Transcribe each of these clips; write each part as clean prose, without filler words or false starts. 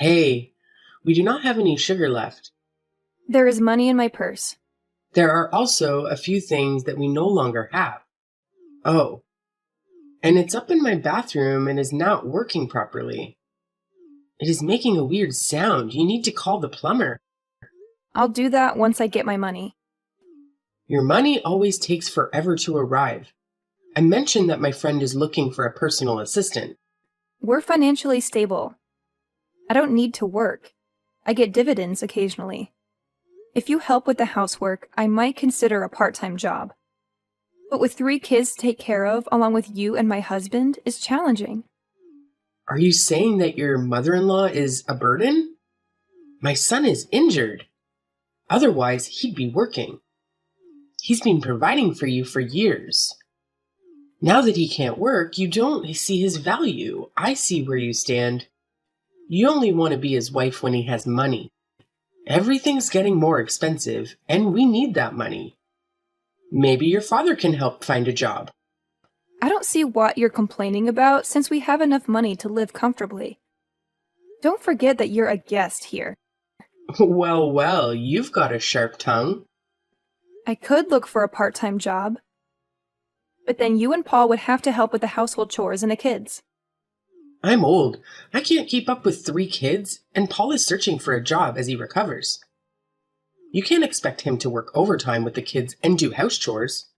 Hey, we do not have any sugar left. There is money in my purse. There are also a few things that we no longer have. Oh, and it's up in my bathroom and is not working properly. It is making a weird sound. You need to call the plumber. I'll do that once I get my money. Your money always takes forever to arrive. I mentioned that my friend is looking for a personal assistant. We're financially stable. I don't need to work. I get dividends occasionally. If you help with the housework, I might consider a part-time job. But with 3 kids to take care of, along with you and my husband, is challenging. Are you saying that your mother-in-law is a burden? My son is injured. Otherwise, he'd be working. He's been providing for you for years. Now that he can't work, you don't see his value. I see where you stand. You only want to be his wife when he has money. Everything's getting more expensive, and we need that money. Maybe your father can help find a job. I don't see what you're complaining about since we have enough money to live comfortably. Don't forget that you're a guest here. Well, you've got a sharp tongue. I could look for a part-time job, but then you and Paul would have to help with the household chores and the kids. I'm old. I can't keep up with 3 kids, and Paul is searching for a job as he recovers. You can't expect him to work overtime with the kids and do house chores.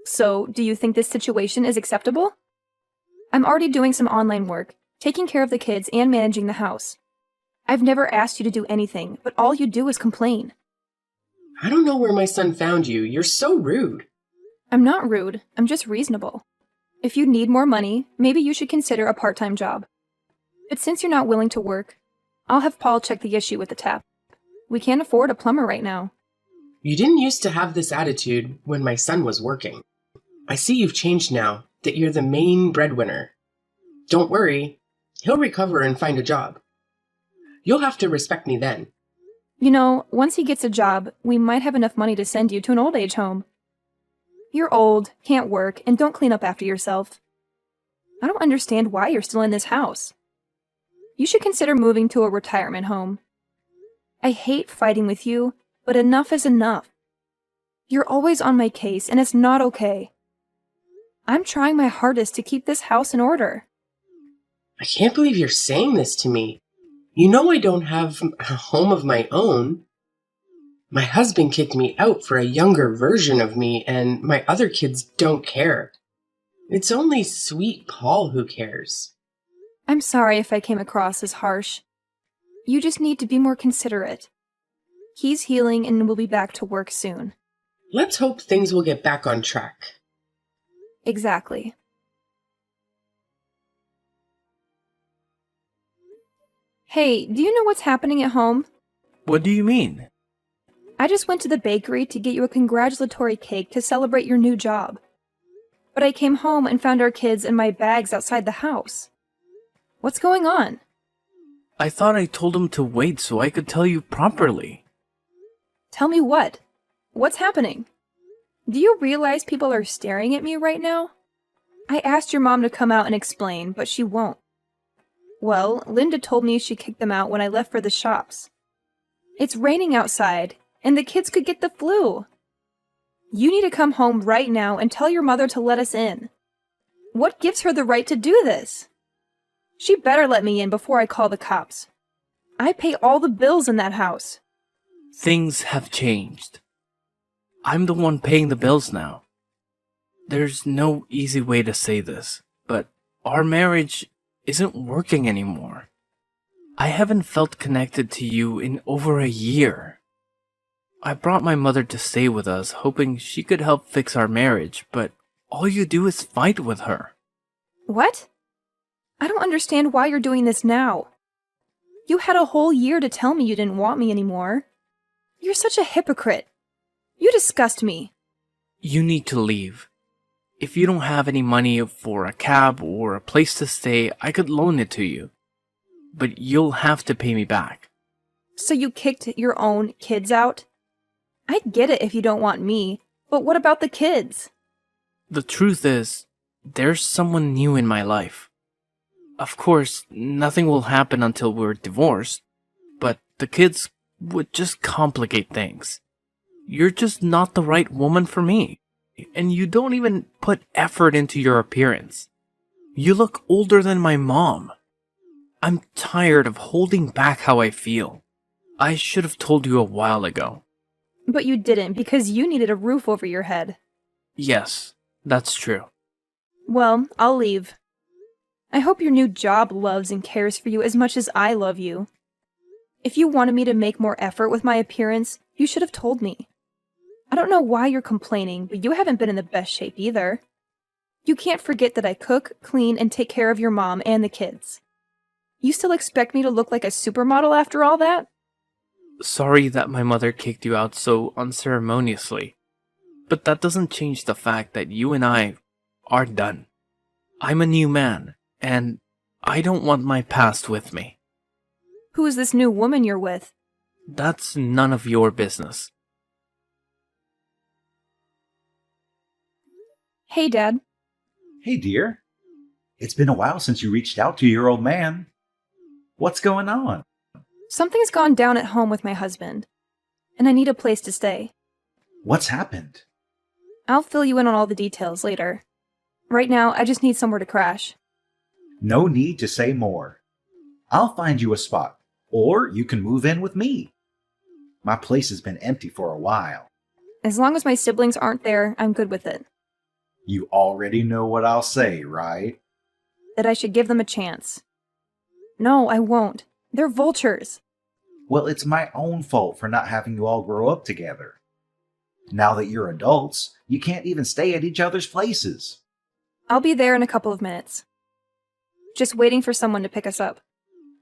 So, do you think this situation is acceptable? I'm already doing some online work, taking care of the kids and managing the house. I've never asked you to do anything, but all you do is complain. I don't know where my son found you. You're so rude. I'm not rude, I'm just reasonable. If you need more money, maybe you should consider a part-time job. But since you're not willing to work, I'll have Paul check the issue with the tap. We can't afford a plumber right now. You didn't used to have this attitude when my son was working. I see you've changed now, that you're the main breadwinner. Don't worry, he'll recover and find a job. You'll have to respect me then. You know, once he gets a job, we might have enough money to send you to an old age home. You're old, can't work, and don't clean up after yourself. I don't understand why you're still in this house. You should consider moving to a retirement home. I hate fighting with you, but enough is enough. You're always on my case, and it's not okay. I'm trying my hardest to keep this house in order. I can't believe you're saying this to me. You know I don't have a home of my own. My husband kicked me out for a younger version of me, and my other kids don't care. It's only sweet Paul who cares. I'm sorry if I came across as harsh. You just need to be more considerate. He's healing and will be back to work soon. Let's hope things will get back on track. Exactly. Hey, do you know what's happening at home? What do you mean? I just went to the bakery to get you a congratulatory cake to celebrate your new job. But I came home and found our kids and my bags outside the house. What's going on? I thought I told him to wait so I could tell you properly. Tell me what? What's happening? Do you realize people are staring at me right now? I asked your mom to come out and explain, but she won't. Well, Linda told me she kicked them out when I left for the shops. It's raining outside, and the kids could get the flu. You need to come home right now and tell your mother to let us in. What gives her the right to do this? She better let me in before I call the cops. I pay all the bills in that house. Things have changed. I'm the one paying the bills now. There's no easy way to say this, but our marriage isn't working anymore. I haven't felt connected to you in over a year. I brought my mother to stay with us, hoping she could help fix our marriage, but all you do is fight with her. What? I don't understand why you're doing this now. You had a whole year to tell me you didn't want me anymore. You're such a hypocrite. You disgust me. You need to leave. If you don't have any money for a cab or a place to stay, I could loan it to you. But you'll have to pay me back. So you kicked your own kids out? I get it if you don't want me, but what about the kids? The truth is, there's someone new in my life. Of course, nothing will happen until we're divorced, but the kids would just complicate things. You're just not the right woman for me, and you don't even put effort into your appearance. You look older than my mom. I'm tired of holding back how I feel. I should have told you a while ago. But you didn't because you needed a roof over your head. Yes, that's true. Well, I'll leave. I hope your new job loves and cares for you as much as I love you. If you wanted me to make more effort with my appearance, you should have told me. I don't know why you're complaining, but you haven't been in the best shape either. You can't forget that I cook, clean, and take care of your mom and the kids. You still expect me to look like a supermodel after all that? Sorry that my mother kicked you out so unceremoniously, but that doesn't change the fact that you and I are done. I'm a new man, and I don't want my past with me. Who is this new woman you're with? That's none of your business. Hey, Dad. Hey, dear. It's been a while since you reached out to your old man. What's going on? Something's gone down at home with my husband, and I need a place to stay. What's happened? I'll fill you in on all the details later. Right now, I just need somewhere to crash. No need to say more. I'll find you a spot, or you can move in with me. My place has been empty for a while. As long as my siblings aren't there, I'm good with it. You already know what I'll say, right? That I should give them a chance. No, I won't. They're vultures. Well, it's my own fault for not having you all grow up together. Now that you're adults, you can't even stay at each other's places. I'll be there in a couple of minutes. Just waiting for someone to pick us up.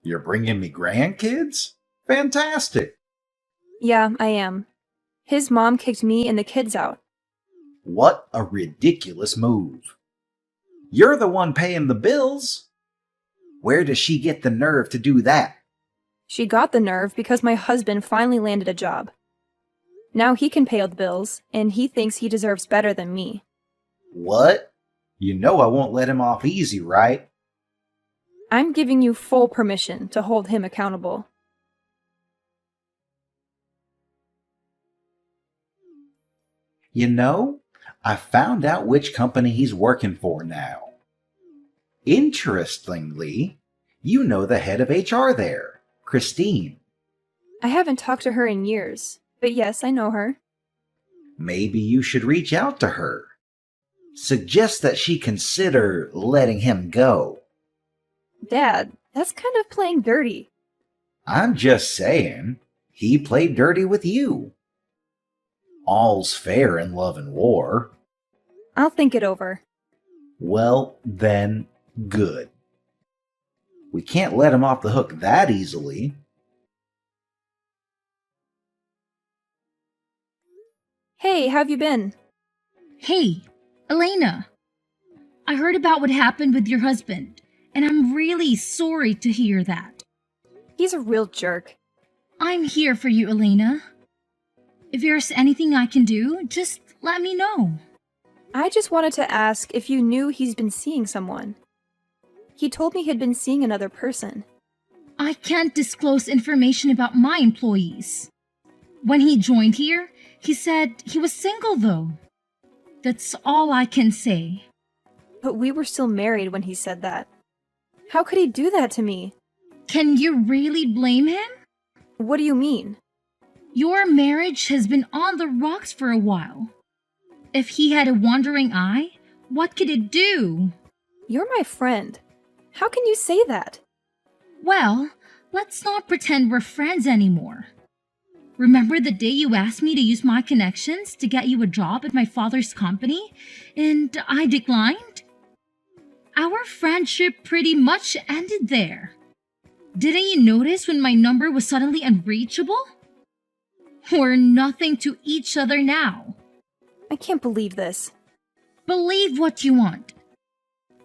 You're bringing me grandkids? Fantastic! Yeah, I am. His mom kicked me and the kids out. What a ridiculous move. You're the one paying the bills. Where does she get the nerve to do that? She got the nerve because my husband finally landed a job. Now he can pay all the bills, and he thinks he deserves better than me. What? You know I won't let him off easy, right? I'm giving you full permission to hold him accountable. You know, I found out which company he's working for now. Interestingly, you know the head of HR there, Christine. I haven't talked to her in years, but yes, I know her. Maybe you should reach out to her. Suggest that she consider letting him go. Dad, that's kind of playing dirty. I'm just saying, he played dirty with you. All's fair in love and war. I'll think it over. Well, then, good. We can't let him off the hook that easily. Hey, how've you been? Hey, Elena. I heard about what happened with your husband, and I'm really sorry to hear that. He's a real jerk. I'm here for you, Elena. If there's anything I can do, just let me know. I just wanted to ask if you knew he's been seeing someone. He told me he'd been seeing another person. I can't disclose information about my employees. When he joined here, he said he was single though. That's all I can say. But we were still married when he said that. How could he do that to me? Can you really blame him? What do you mean? Your marriage has been on the rocks for a while. If he had a wandering eye, what could it do? You're my friend. How can you say that? Well, let's not pretend we're friends anymore. Remember the day you asked me to use my connections to get you a job at my father's company, and I declined? Our friendship pretty much ended there. Didn't you notice when my number was suddenly unreachable? We're nothing to each other now. I can't believe this. Believe what you want.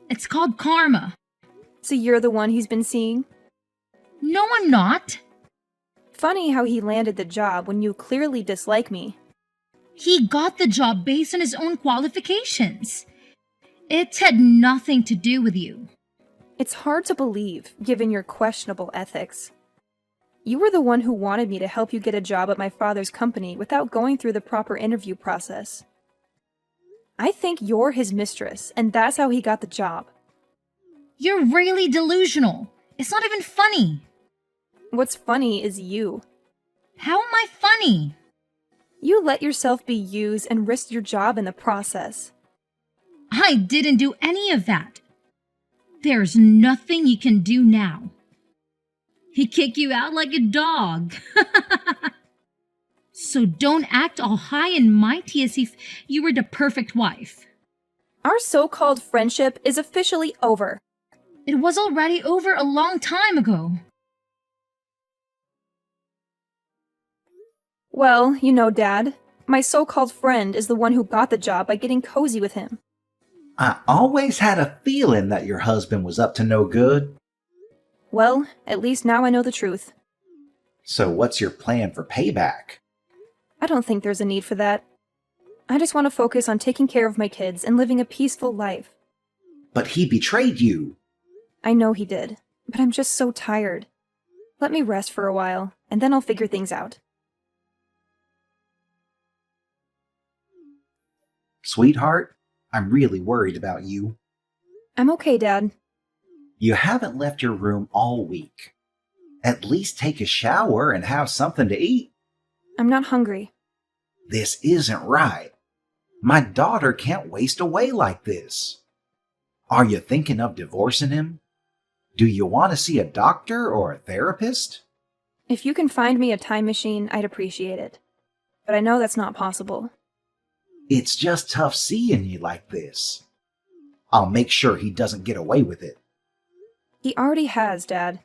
It's called karma. So you're the one he's been seeing? No, I'm not. Funny how he landed the job when you clearly dislike me. He got the job based on his own qualifications. It had nothing to do with you. It's hard to believe, given your questionable ethics. You were the one who wanted me to help you get a job at my father's company without going through the proper interview process. I think you're his mistress, and that's how he got the job. You're really delusional. It's not even funny. What's funny is you. How am I funny? You let yourself be used and risked your job in the process. I didn't do any of that. There's nothing you can do now. He kicked you out like a dog. So don't act all high and mighty as if you were the perfect wife. Our so-called friendship is officially over. It was already over a long time ago. Well, you know, Dad, my so-called friend is the one who got the job by getting cozy with him. I always had a feeling that your husband was up to no good. Well, at least now I know the truth. So what's your plan for payback? I don't think there's a need for that. I just want to focus on taking care of my kids and living a peaceful life. But he betrayed you. I know he did, but I'm just so tired. Let me rest for a while, and then I'll figure things out. Sweetheart, I'm really worried about you. I'm okay, Dad. You haven't left your room all week. At least take a shower and have something to eat. I'm not hungry. This isn't right. My daughter can't waste away like this. Are you thinking of divorcing him? Do you want to see a doctor or a therapist? If you can find me a time machine, I'd appreciate it. But I know that's not possible. It's just tough seeing you like this. I'll make sure he doesn't get away with it. He already has, Dad.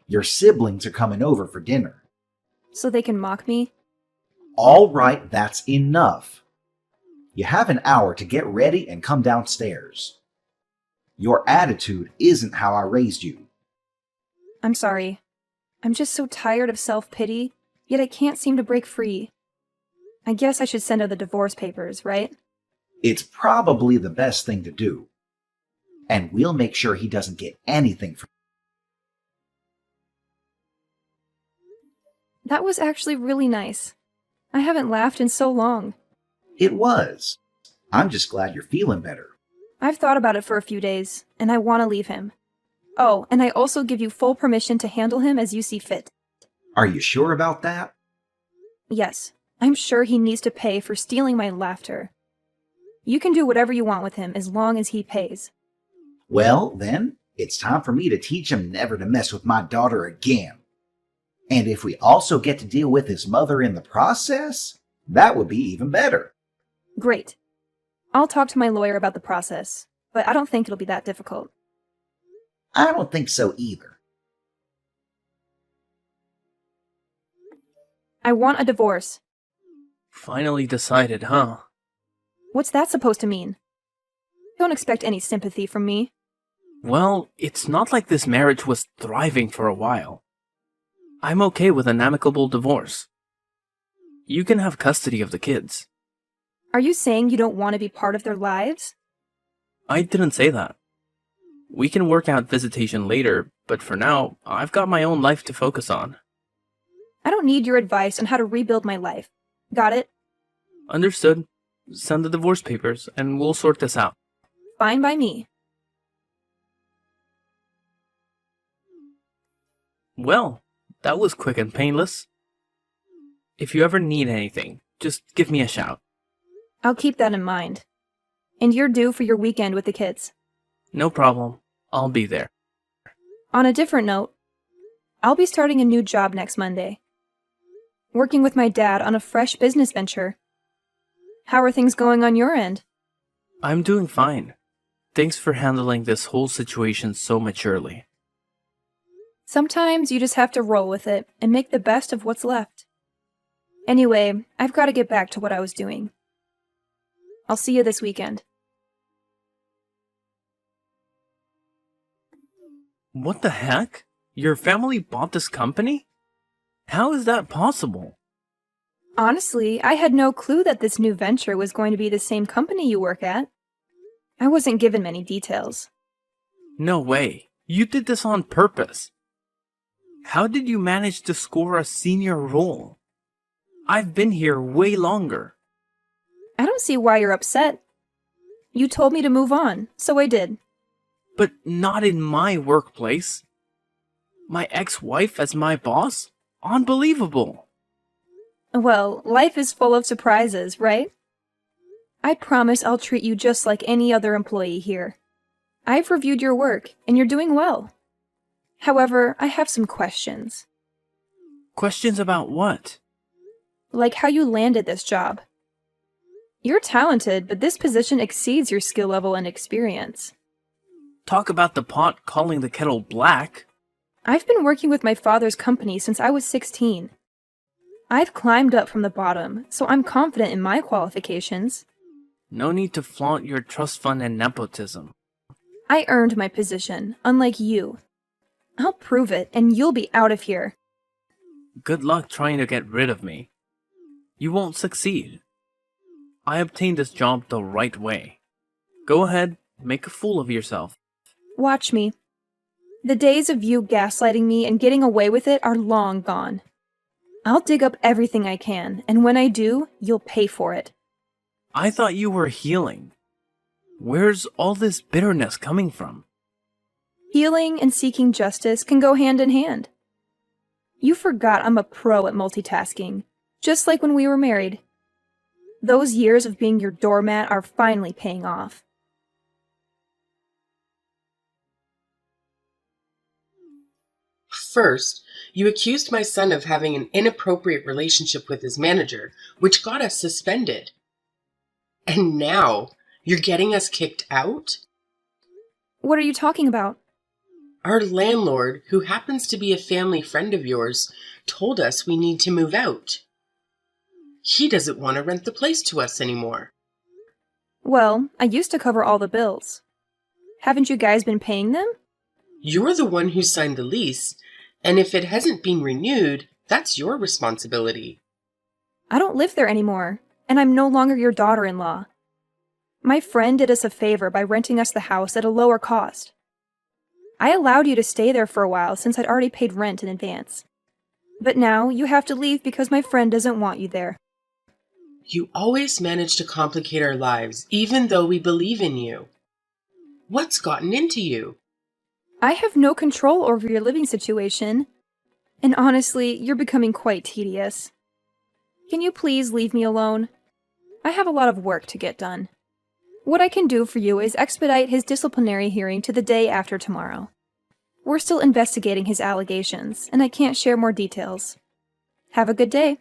Your siblings are coming over for dinner. So they can mock me? All right, that's enough. You have an hour to get ready and come downstairs. Your attitude isn't how I raised you. I'm sorry. I'm just so tired of self-pity, yet I can't seem to break free. I guess I should send her the divorce papers, right? It's probably the best thing to do. And we'll make sure he doesn't get anything from That was actually really nice. I haven't laughed in so long. it. Was. I'm just glad you're feeling better. I've thought about it for a few days, and I want to leave him. Oh, and I also give you full permission to handle him as you see fit. Are you sure about that? Yes, I'm sure he needs to pay for stealing my laughter. You can do whatever you want with him as long as he pays. Well, then, it's time for me to teach him never to mess with my daughter again. And if we also get to deal with his mother in the process, that would be even better. Great. I'll talk to my lawyer about the process, but I don't think it'll be that difficult. I don't think so either. I want a divorce. Finally decided, huh? What's that supposed to mean? Don't expect any sympathy from me. Well, it's not like this marriage was thriving for a while. I'm okay with an amicable divorce. You can have custody of the kids. Are you saying you don't want to be part of their lives? I didn't say that. We can work out visitation later, but for now, I've got my own life to focus on. I don't need your advice on how to rebuild my life. Got it? Understood. Send the divorce papers, and we'll sort this out. Fine by me. Well, that was quick and painless. If you ever need anything, just give me a shout. I'll keep that in mind. And you're due for your weekend with the kids. No problem. I'll be there. On a different note, I'll be starting a new job next Monday. Working with my dad on a fresh business venture. How are things going on your end? I'm doing fine. Thanks for handling this whole situation so maturely. Sometimes you just have to roll with it and make the best of what's left. Anyway, I've got to get back to what I was doing. I'll see you this weekend. What the heck? Your family bought this company? How is that possible? Honestly, I had no clue that this new venture was going to be the same company you work at. I wasn't given many details. No way. You did this on purpose. How did you manage to score a senior role? I've been here way longer. I don't see why you're upset. You told me to move on, so I did. But not in my workplace. My ex-wife as my boss? Unbelievable. Well, life is full of surprises, right? I promise I'll treat you just like any other employee here. I've reviewed your work, and you're doing well. However, I have some questions. Questions about what? Like how you landed this job. You're talented, but this position exceeds your skill level and experience. Talk about the pot calling the kettle black. I've been working with my father's company since I was 16. I've climbed up from the bottom, so I'm confident in my qualifications. No need to flaunt your trust fund and nepotism. I earned my position, unlike you. I'll prove it, and you'll be out of here. Good luck trying to get rid of me. You won't succeed. I obtained this job the right way. Go ahead, make a fool of yourself. Watch me. The days of you gaslighting me and getting away with it are long gone. I'll dig up everything I can, and when I do, you'll pay for it. I thought you were healing. Where's all this bitterness coming from? Healing and seeking justice can go hand in hand. You forgot I'm a pro at multitasking, just like when we were married. Those years of being your doormat are finally paying off. First, you accused my son of having an inappropriate relationship with his manager, which got us suspended. And now, you're getting us kicked out? What are you talking about? Our landlord, who happens to be a family friend of yours, told us we need to move out. He doesn't want to rent the place to us anymore. Well, I used to cover all the bills. Haven't you guys been paying them? You're the one who signed the lease, and if it hasn't been renewed, that's your responsibility. I don't live there anymore, and I'm no longer your daughter-in-law. My friend did us a favor by renting us the house at a lower cost. I allowed you to stay there for a while since I'd already paid rent in advance. But now you have to leave because my friend doesn't want you there. You always manage to complicate our lives, even though we believe in you. What's gotten into you? I have no control over your living situation. And honestly, you're becoming quite tedious. Can you please leave me alone? I have a lot of work to get done. What I can do for you is expedite his disciplinary hearing to the day after tomorrow. We're still investigating his allegations, and I can't share more details. Have a good day.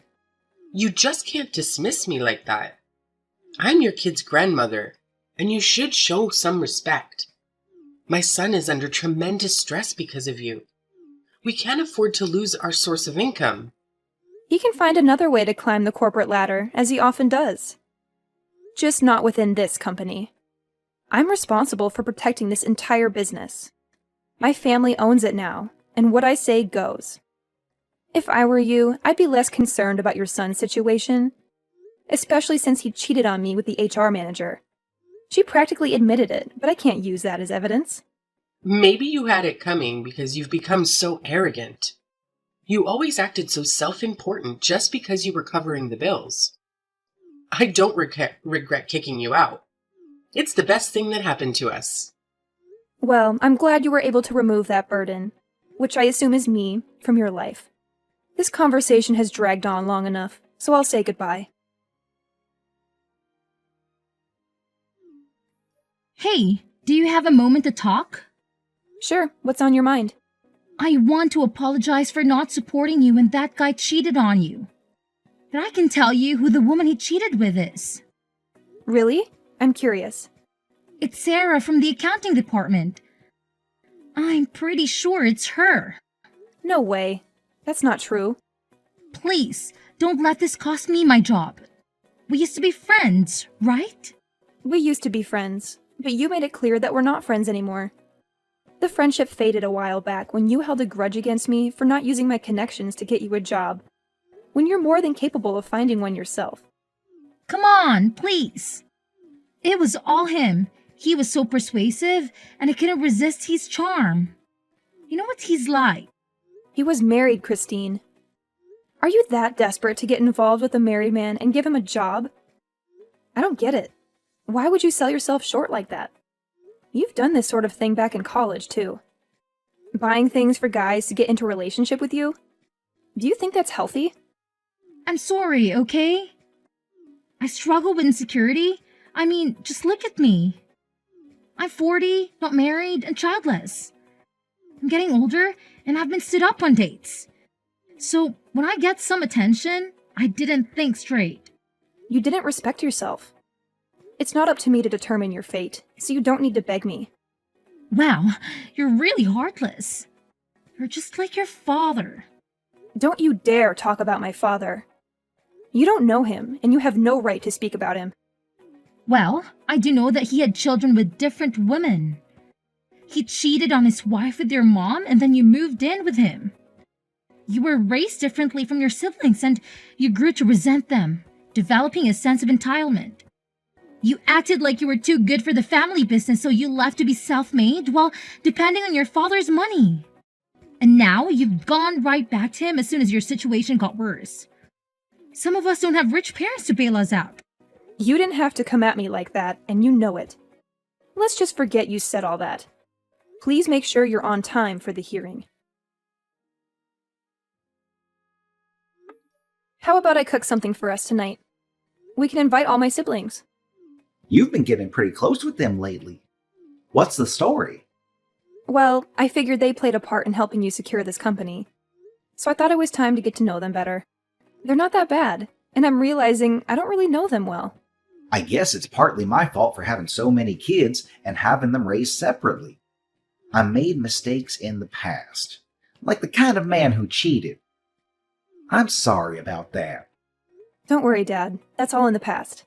You just can't dismiss me like that. I'm your kid's grandmother, and you should show some respect. My son is under tremendous stress because of you. We can't afford to lose our source of income. He can find another way to climb the corporate ladder, as he often does. Just not within this company. I'm responsible for protecting this entire business. My family owns it now, and what I say goes. If I were you, I'd be less concerned about your son's situation, especially since he cheated on me with the HR manager. She practically admitted it, but I can't use that as evidence. Maybe you had it coming because you've become so arrogant. You always acted so self-important just because you were covering the bills. I don't regret kicking you out. It's the best thing that happened to us. Well, I'm glad you were able to remove that burden, which I assume is me, from your life. This conversation has dragged on long enough, so I'll say goodbye. Hey, do you have a moment to talk? Sure, what's on your mind? I want to apologize for not supporting you when that guy cheated on you. But I can tell you who the woman he cheated with is. Really? I'm curious. It's Sarah from the accounting department. I'm pretty sure it's her. No way. That's not true. Please, don't let this cost me my job. We used to be friends, right? We used to be friends, but you made it clear that we're not friends anymore. The friendship faded a while back when you held a grudge against me for not using my connections to get you a job, when you're more than capable of finding one yourself. Come on, please. It was all him. He was so persuasive, and I couldn't resist his charm. You know what he's like? He was married, Christine. Are you that desperate to get involved with a married man and give him a job? I don't get it. Why would you sell yourself short like that? You've done this sort of thing back in college, too. Buying things for guys to get into a relationship with you? Do you think that's healthy? I'm sorry, okay? I struggle with insecurity. I mean, just look at me. I'm 40, not married, and childless. I'm getting older, and I've been stood up on dates. So, when I get some attention, I didn't think straight. You didn't respect yourself. It's not up to me to determine your fate, so you don't need to beg me. Wow, you're really heartless. You're just like your father. Don't you dare talk about my father. You don't know him, and you have no right to speak about him. Well, I do know that he had children with different women. He cheated on his wife with your mom, and then you moved in with him. You were raised differently from your siblings, and you grew to resent them, developing a sense of entitlement. You acted like you were too good for the family business, so you left to be self-made while depending on your father's money. And now you've gone right back to him as soon as your situation got worse. Some of us don't have rich parents to bail us out. You didn't have to come at me like that, and you know it. Let's just forget you said all that. Please make sure you're on time for the hearing. How about I cook something for us tonight? We can invite all my siblings. You've been getting pretty close with them lately. What's the story? Well, I figured they played a part in helping you secure this company. So I thought it was time to get to know them better. They're not that bad, and I'm realizing I don't really know them well. I guess it's partly my fault for having so many kids and having them raised separately. I made mistakes in the past, like the kind of man who cheated. I'm sorry about that. Don't worry, Dad. That's all in the past.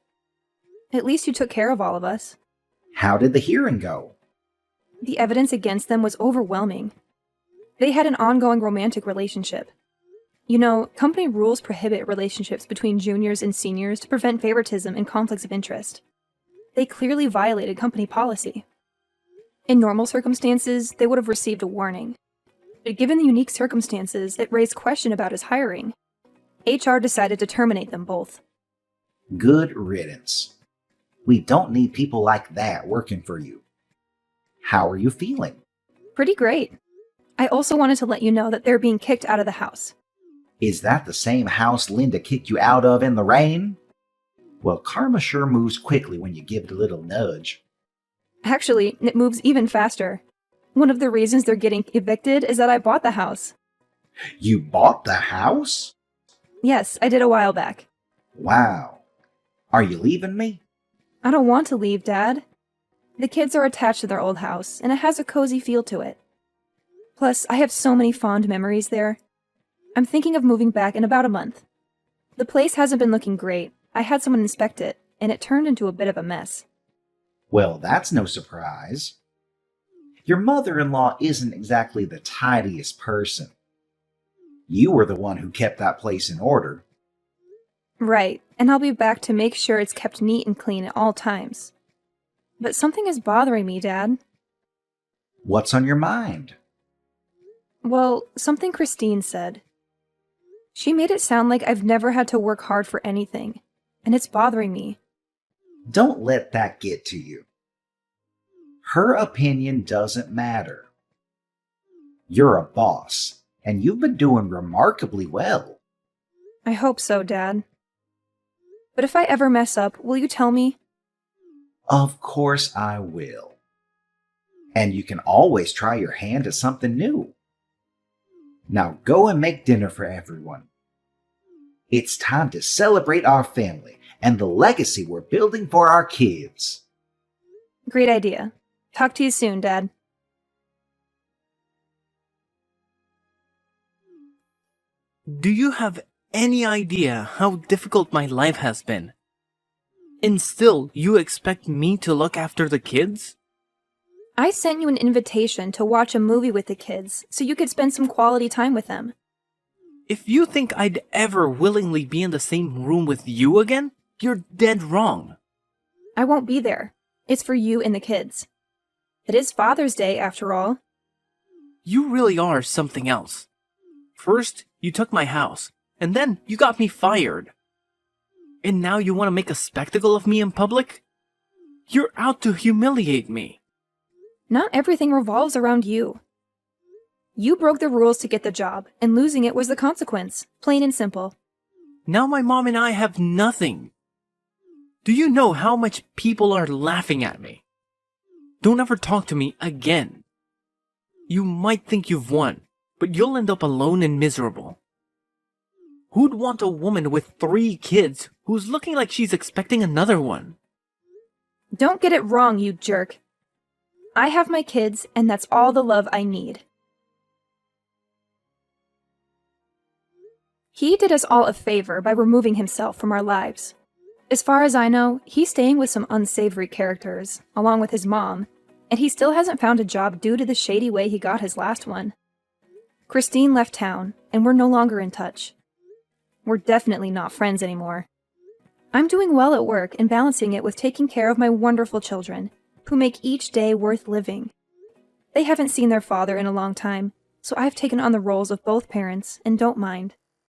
At least you took care of all of us. How did the hearing go? The evidence against them was overwhelming. They had an ongoing romantic relationship. You know, company rules prohibit relationships between juniors and seniors to prevent favoritism and conflicts of interest. They clearly violated company policy. In normal circumstances, they would have received a warning. But given the unique circumstances, it raised question about his hiring. HR decided to terminate them both. Good riddance. We don't need people like that working for you. How are you feeling? Pretty great. I also wanted to let you know that they're being kicked out of the house. Is that the same house Linda kicked you out of in the rain? Well, karma sure moves quickly when you give it a little nudge. Actually, it moves even faster. One of the reasons they're getting evicted is that I bought the house. You bought the house? Yes, I did a while back. Wow. Are you leaving me? I don't want to leave, Dad. The kids are attached to their old house, and it has a cozy feel to it. Plus, I have so many fond memories there. I'm thinking of moving back in about a month. The place hasn't been looking great. I had someone inspect it, and it turned into a bit of a mess. Well, that's no surprise. Your mother-in-law isn't exactly the tidiest person. You were the one who kept that place in order. Right, and I'll be back to make sure it's kept neat and clean at all times. But something is bothering me, Dad. What's on your mind? Well, something Christine said. She made it sound like I've never had to work hard for anything, and it's bothering me. Don't let that get to you. Her opinion doesn't matter. You're a boss, and you've been doing remarkably well. I hope so, Dad. But if I ever mess up, will you tell me? Of course I will. And you can always try your hand at something new. Now go and make dinner for everyone. It's time to celebrate our family and the legacy we're building for our kids. Great idea. Talk to you soon, Dad. Do you have any idea how difficult my life has been? And still, you expect me to look after the kids? I sent you an invitation to watch a movie with the kids so you could spend some quality time with them. If you think I'd ever willingly be in the same room with you again, you're dead wrong. I won't be there. It's for you and the kids. It is Father's Day, after all. You really are something else. First, you took my house, and then you got me fired. And now you want to make a spectacle of me in public? You're out to humiliate me. Not everything revolves around you. You broke the rules to get the job, and losing it was the consequence, plain and simple. Now my mom and I have nothing. Do you know how much people are laughing at me? Don't ever talk to me again. You might think you've won, but you'll end up alone and miserable. Who'd want a woman with 3 kids who's looking like she's expecting another one? Don't get it wrong, you jerk. I have my kids, and that's all the love I need. He did us all a favor by removing himself from our lives. As far as I know, he's staying with some unsavory characters, along with his mom, and he still hasn't found a job due to the shady way he got his last one. Christine left town, and we're no longer in touch. We're definitely not friends anymore. I'm doing well at work and balancing it with taking care of my wonderful children, who make each day worth living. They haven't seen their father in a long time, so I've taken on the roles of both parents and don't mind.